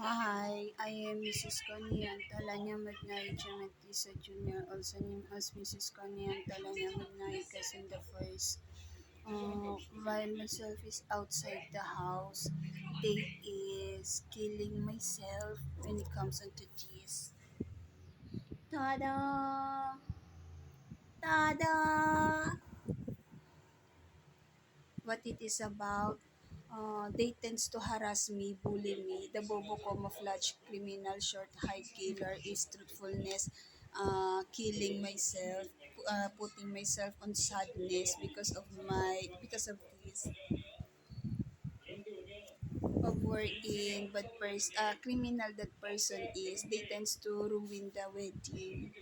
Hi, I am Mrs. Connie Talanya Magnay Gemetisa Jr., also known as Mrs. Connie Talanya Magnay Cousin the First. While myself is outside the house, they is killing myself when it comes onto this. Tada! Tada! What it is about? They tends to harass me, bully me. The bobo camouflage criminal short high killer is truthfulness, killing myself, putting myself on sadness because of this of working but criminal that person is they tends to ruin the wedding.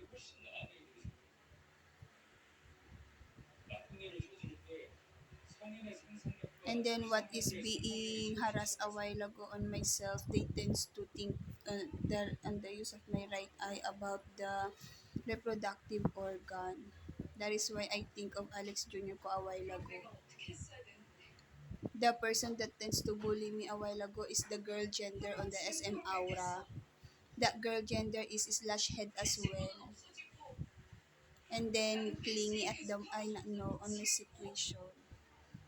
And then what is being harassed a while ago on myself, they tends to think on the use of my right eye about the reproductive organ. That is why I think of Alex Jr. ko a while ago. The person that tends to bully me a while ago is the girl gender on the SM Aura. That girl gender is slash head as well. And then clingy at the I not know on my situation.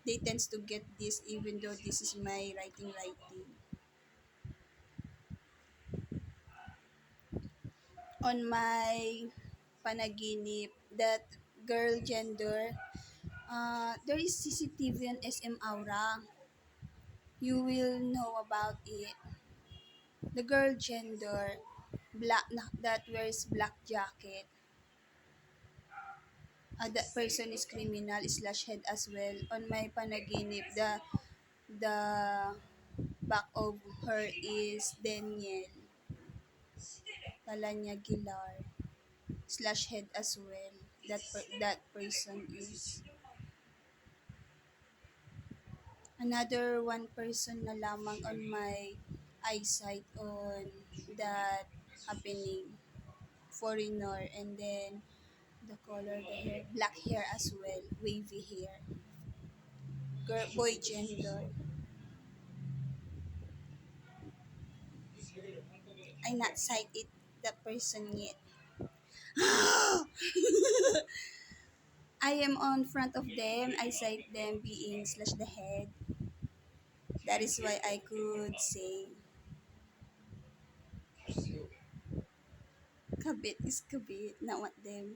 They tends to get this even though this is my writing. On my panaginip, that girl gender, there is CCTV on SM Aura. You will know about it. The girl gender, that wears black jacket. That person is criminal slash head as well. On my panaginip, the back of her is Daniel Talanya Gilar slash head as well. That person is another one person na lamang on my eyesight on that happening. Foreigner, and then the color, the hair, black hair as well, wavy hair. Boy gender. I not sight it that person yet. I am on front of them. I sight them being slash the head. That is why I could say kabit is kabit, not what them.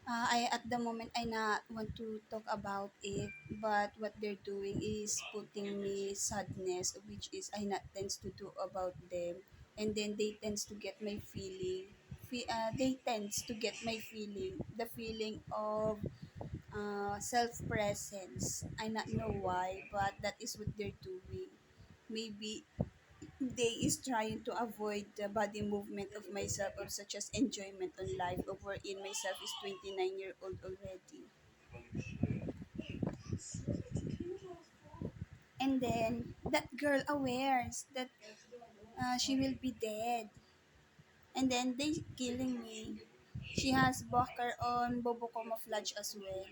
I at the moment I not want to talk about it, but what they're doing is putting me sadness, which is I not tends to do about them, and then they tends to get my feeling. They tends to get my feeling, the feeling of self presence. I not know why, but that is what they're doing. Maybe they is trying to avoid the body movement of myself of such as enjoyment on life of wherein myself is 29-year-old already. And then that girl awares that she will be dead. And then they killing me. She has Boker on Bobo camouflage as well.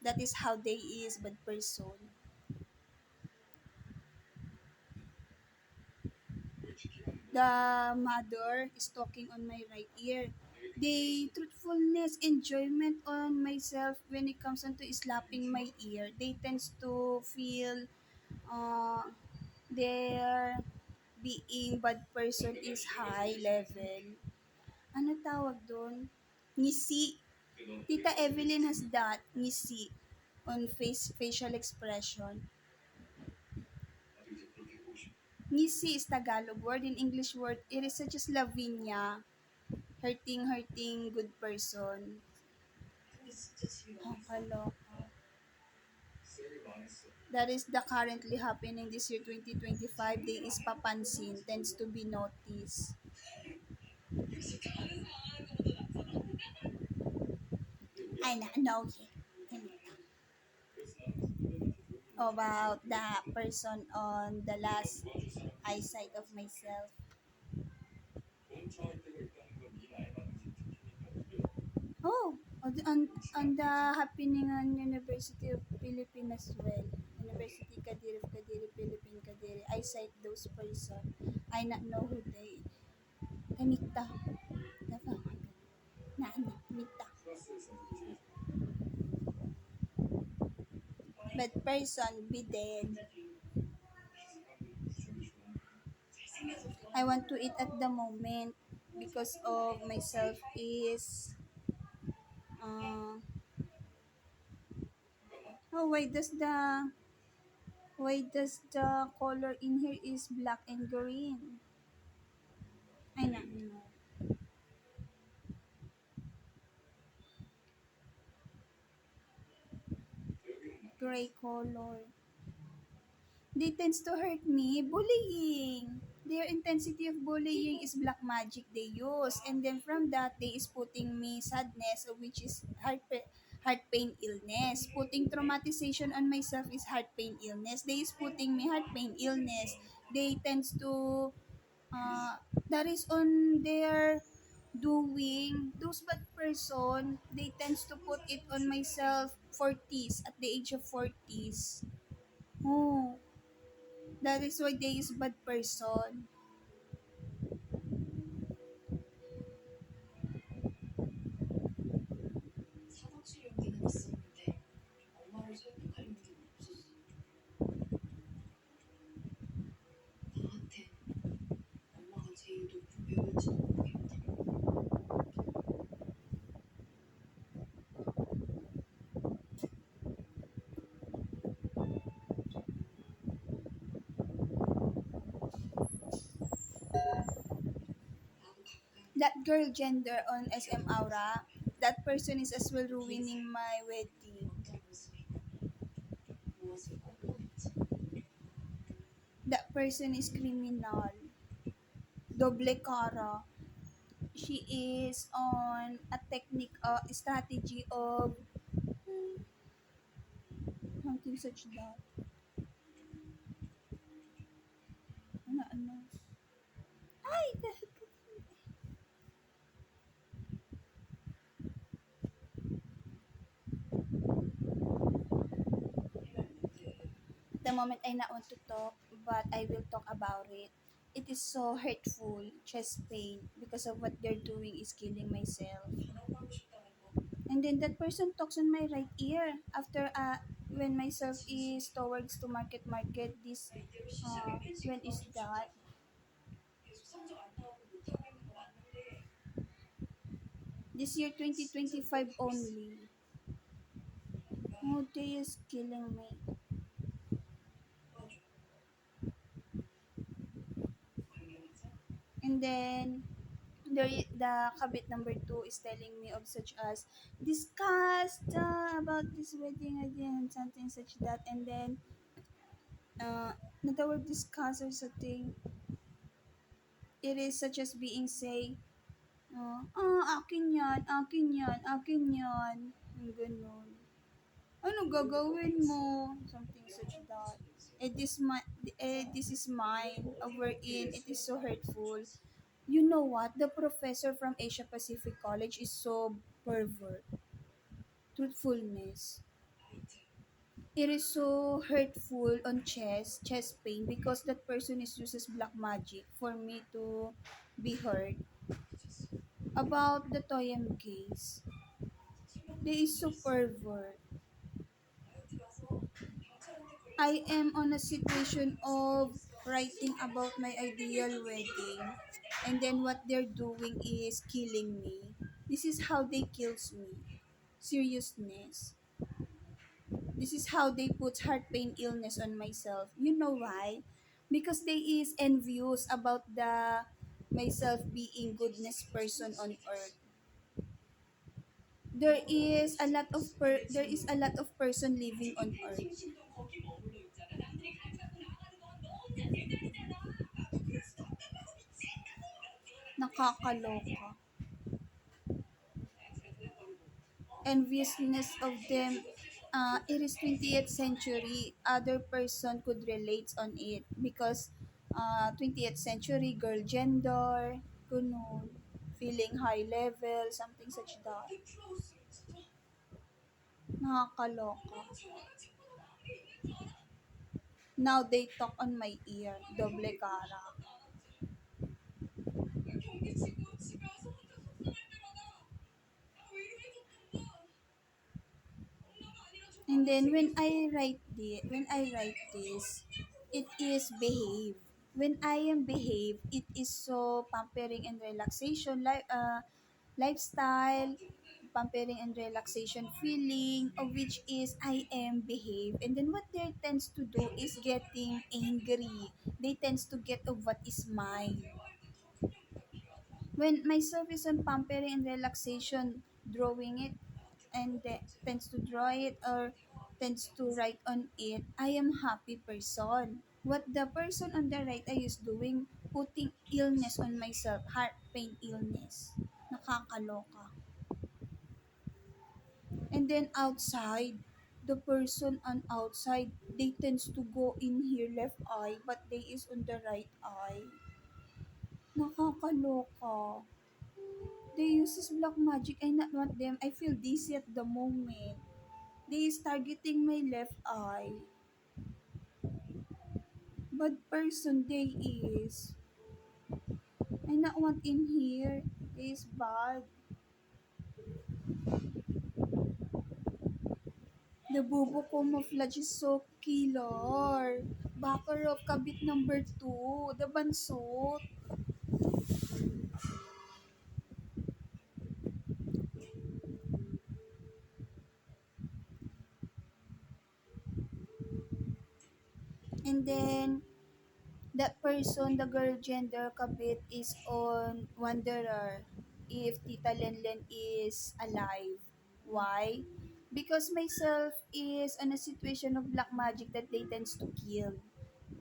That is how they is bad person. The mother is talking on my right ear. The truthfulness, enjoyment on myself when it comes onto slapping my ear, they tends to feel uh, their being bad person is high level. Ano tawag doon? Ngisi. Tita Evelyn has that, ngisi, on facial expression. Ngisi is Tagalog word. In English word, it is such as Lavinia. Hurting good person. Kaloka. That is the currently happening this year 2025. They is papansin, tends to be noticed. I not know about the person on the last eyesight of myself. Oh, On the happening on University of Philippines as well. University Kadiri of Kadiri, Philippine Kadiri. I cite those person. I not know who they. Kamita. Dapat na Mita. But person be dead. I want to eat at the moment because of myself is uh, oh why does the color in here is black and green? I know. Gray color. They tends to hurt me. Bullying. Their intensity of bullying is black magic they use. And then from that, they is putting me sadness, which is heart pain illness. Putting traumatization on myself is heart pain illness. They is putting me heart pain illness. They tends to, uh, that is on their doing. Those bad person, they tends to put it on myself 40s, at the age of 40s. Oh, that is why they is bad person. 사덕실 용기는 있었는데 엄마를 설득할 용기는 없었어. 나한텐 엄마가 제일 높은 배우일지도 모르겠다. 나도 가끔 That girl gender on SM Aura, that person is as well ruining my wedding. 어떤 모습이고 무엇을 꿈꾸는지 That person is criminal. Doble cara. She is on a technique, strategy of something such that. Ano. Ay, the moment I not want to talk, but I will talk about it. It is so hurtful, chest pain, because of what they're doing is killing myself. 전화하고 싶다는 거 And then that person talks on my right ear after when myself is towards to market this 이대로 시작이 when 폐지가 is 좀 쉽지 that 않아. 계속 성적 안 나오고 못하고 있는 거 맞는데 this year 진짜 2025 노력하고 있어. only. Oh, they is killing me. 도와줘. 관계하자. And then the kabit number 2 is telling me of such as discuss about this wedding again, something such that. And then not the word discuss or something, it is such as being say, akin yan. Yung ganun. Ano gagawin mo? Something such that. This is mine. Wherein it is so hurtful. You know what? The professor from Asia Pacific College is so pervert. Truthfulness. It is so hurtful on chest pain, because that person is uses black magic for me to be hurt. About the Toyam case, they is so pervert. I am on a situation of writing about my ideal wedding, and then what they're doing is killing me. This is how they kills me. Seriousness. This is how they put heart pain illness on myself. You know why? Because they is envious about the myself being goodness person on earth. There is a lot of person living on earth. Nakakaloka. Enviousness of them. It is 20th century. Other person could relate on it because 20th century girl gender, ganun, feeling high level, something such that. Nakakaloka. 엄마가 저랑 친구도 나한테 있는 줄 알아? Now they talk on my ear. Doble cara. 나한테 경기 치고 집에 와서 혼자 속상할 때마다 위로해줬던 건 엄마가 아니라 저 And then 당신이었어. when I write this, it is behave. When I am behave, it is so pampering and relaxation, lifestyle, pampering and relaxation feeling, of which is I am behave. And then what they tends to do is getting angry. They tends to get of what is mine. 대화할 때 정신력보다 필요하다. When myself is on pampering and relaxation, drawing it and tends to draw it or tends to write on it, I am happy person. What the person on the right eye is doing, putting illness on myself, heart pain illness. Nakakaloka. And then outside, the person on outside, they tends to go in here left eye, but they is on the right eye. Nakakaloka. They uses black magic. I not want them. I feel dizzy at the moment. They is targeting my left eye. Bad person they is. I not want in here. They is bad. The Bobo camouflage is so killer. Backer of kabit number 2. The bansot. And then, that person, the girl gender kabit is on Wanderer if Tita Lenlen is alive. Why? Because myself is on a situation of black magic that they tends to kill.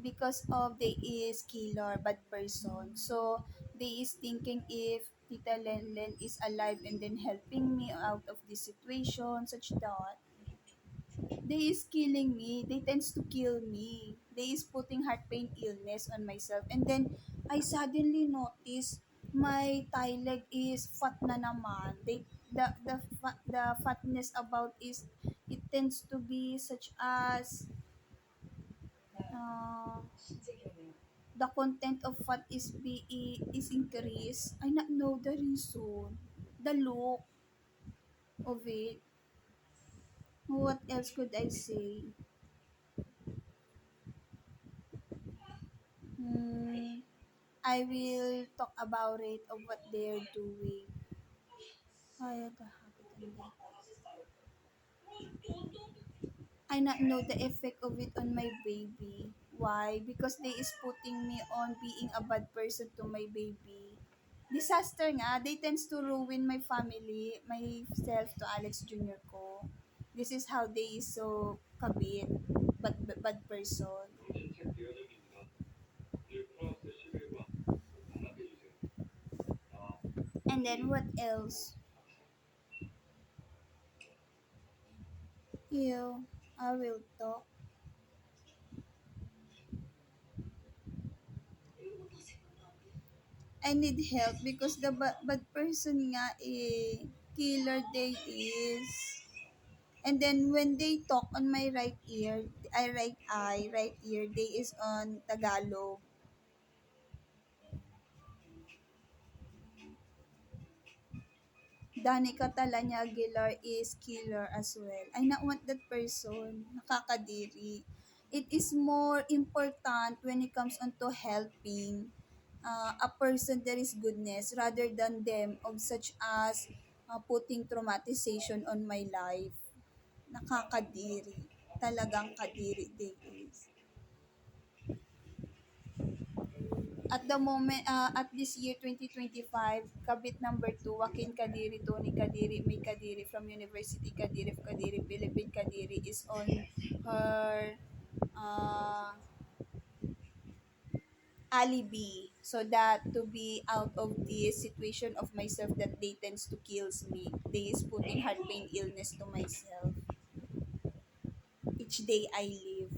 Because of they is killer, bad person. So they is thinking if Tita Lenlen is alive and then helping me out of this situation, such that they is killing me. They tends to kill me. They is putting heart pain illness on myself. And then I suddenly notice my thigh leg is fat na naman. The fatness about is it tends to be such as uh, 신세계네요. the content of fat is increased. I not know the reason. The look of it. What else could I say? Hmm, I will talk about it of what they're doing. Ay, kahapit I not know the effect of it on my baby. Why? Because they is putting me on being a bad person to my baby. Disaster nga. They tends to ruin my family, myself to Alex Jr. ko. This is how they is so kabit, bad person. 정신책 대여점입니다. 오늘 프랑스 11과 꼭 반납해주세요. 나 And then what else? You, I will talk. 이런 거다 생각도 안 돼. I need help because the bad person nga killer they is. And then when they talk on my right ear, right ear, they is on Tagalog. Danica Talanya Aguilar is killer as well. I not want that person. Nakakadiri. It is more important when it comes on to helping a person that is goodness rather than them of such as putting traumatization on my life. Nakakadiri. Talagang kadiri they is. At the moment, at this year 2025, kabit number 2, Joaquin Kadiri, Tony Kadiri, May Kadiri from University Kadiri of Kadiri, Philippine Kadiri is on her uh, alibi. So that to be out of this situation of myself that they tends to kills me. They is putting heart pain illness to myself. Each day I live.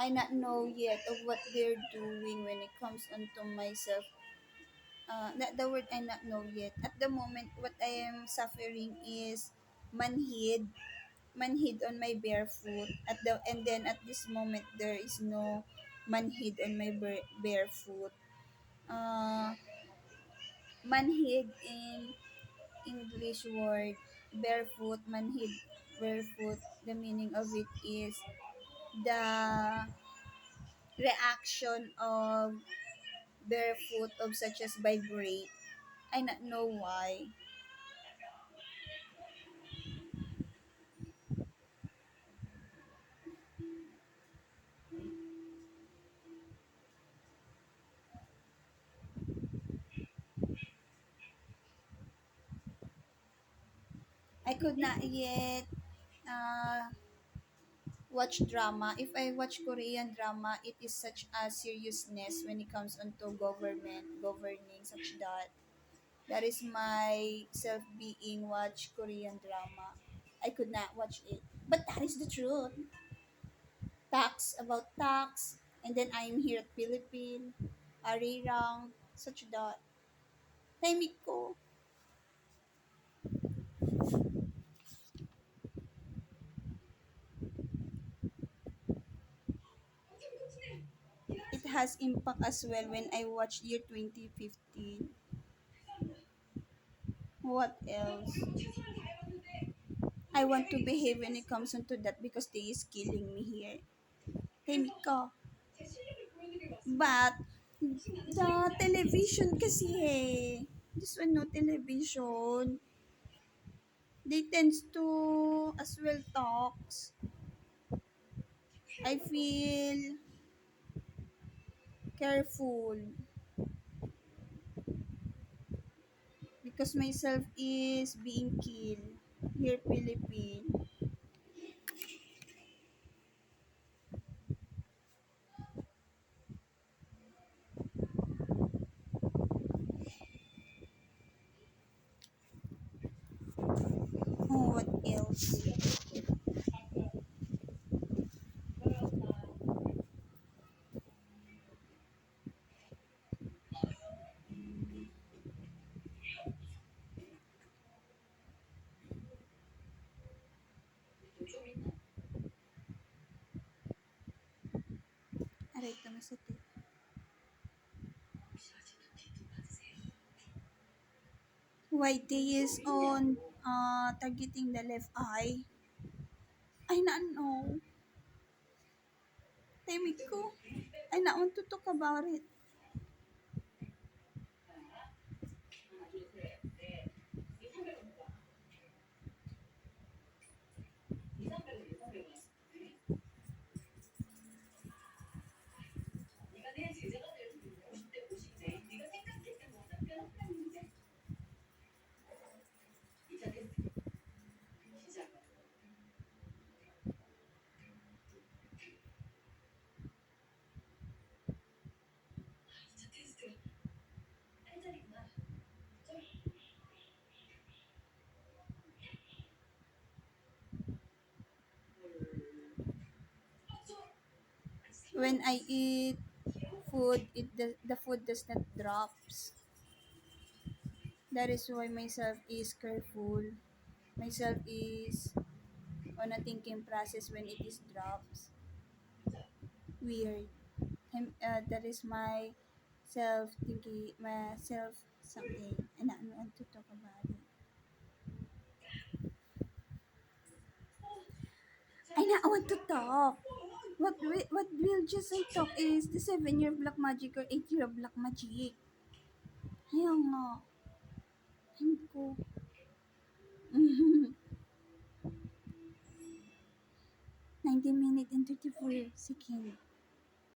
I not know yet of what they're doing when it comes onto myself. Not the word I not know yet. At the moment, what I am suffering is manhid, manhid on my bare foot. And then at this moment, there is no manhid on my bare foot. Uh, manhid in English word, barefoot, manhid, barefoot. The meaning of it is the reaction of barefoot of such as vibrate. I not know why. I could not yet uh, watch drama. If I watch Korean drama, it is such a seriousness when it comes onto government, governing, such that. That is my self being watch Korean drama. I could not watch it. But that is the truth. Tax about tax. And then I'm here at Philippines. Arirang. Such that. Tahimik ko. It has impact as well when I watched year 2015. What else? I want to behave when it comes onto that because they is killing me here. Tahimik ko. But, the television kasi eh. This one no television. They tends to as well talks. I feel careful because myself is being killed here Philippines. Oh, what else? Aray, ito masakit. White day is on targeting the left eye. I not know. Timid ko. I not want to talk about it. When I eat food, the food does not drops. That is why myself is careful. Myself is on a thinking process when it is drops. Weird. That is my self thinking, myself something, and I don't want to talk about it. I not want to talk. What will just I talk is the 7-year black magic or 8-year black magic. Ayaw nga. Hindi ko. 19 minutes and 34 seconds.